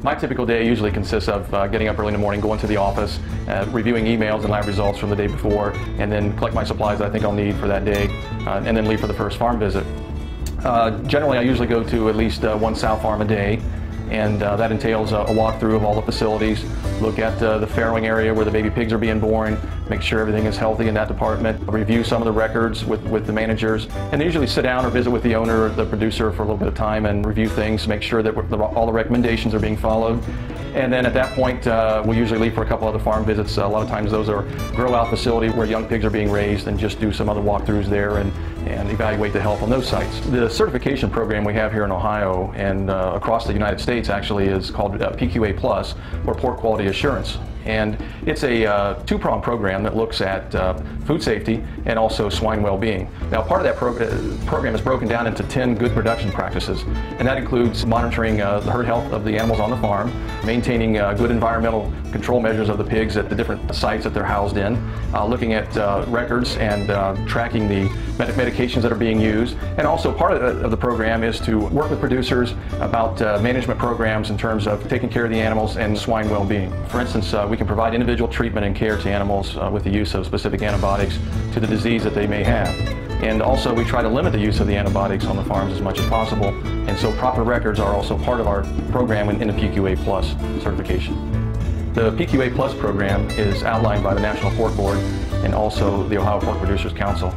My typical day usually consists of getting up early in the morning, going to the office, reviewing emails and lab results from the day before, and then collect my supplies that I think I'll need for that day, and then leave for the first farm visit. Generally, I usually go to at least one sow farm a day, and that entails a walkthrough of all the facilities, look at the farrowing area where the baby pigs are being born, make sure everything is healthy in that department, review some of the records with the managers, and then usually sit down or visit with the owner or the producer for a little bit of time and review things, make sure that all the recommendations are being followed. And then at that point, we'll usually leave for a couple other farm visits. A lot of times those are grow-out facilities where young pigs are being raised, and just do some other walkthroughs there and evaluate the health on those sites. The certification program we have here in Ohio and across the United States actually is called PQA Plus, or Pork Quality Assurance. And it's a two-pronged program that looks at food safety and also swine well-being. Now, part of that program is broken down into 10 good production practices, and that includes monitoring the herd health of the animals on the farm, maintaining good environmental control measures of the pigs at the different sites that they're housed in, looking at records and tracking the medications that are being used. And also part of the program is to work with producers about management programs in terms of taking care of the animals and swine well-being. For instance, we can provide individual treatment and care to animals with the use of specific antibiotics to the disease that they may have. And also we try to limit the use of the antibiotics on the farms as much as possible. And so proper records are also part of our program in the PQA Plus certification. The PQA Plus program is outlined by the National Pork Board and also the Ohio Pork Producers Council.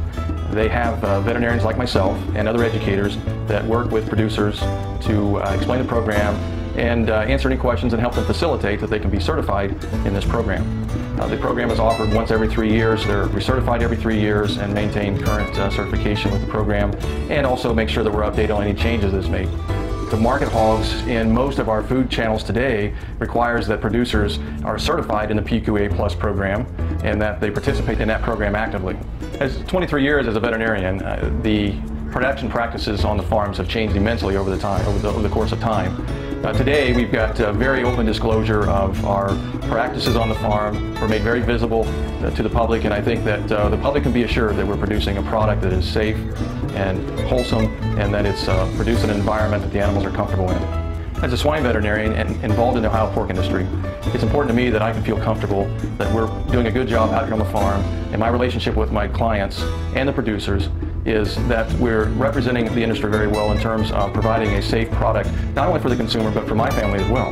They have veterinarians like myself and other educators that work with producers to explain the program and answer any questions and help them facilitate that they can be certified in this program. The program is offered once every 3 years. They're recertified every 3 years and maintain current certification with the program, and also make sure that we're updated on any changes that's made. To market hogs in most of our food channels today requires that producers are certified in the PQA Plus program and that they participate in that program actively. As 23 years as a veterinarian, the production practices on the farms have changed immensely over the course of time. Today we've got very open disclosure of our practices on the farm. We're made very visible to the public, and I think that the public can be assured that we're producing a product that is safe and wholesome, and that it's produced in an environment that the animals are comfortable in. As a swine veterinarian and involved in the Ohio pork industry, it's important to me that I can feel comfortable that we're doing a good job out here on the farm, and my relationship with my clients and the producers is that we're representing the industry very well in terms of providing a safe product, not only for the consumer, but for my family as well.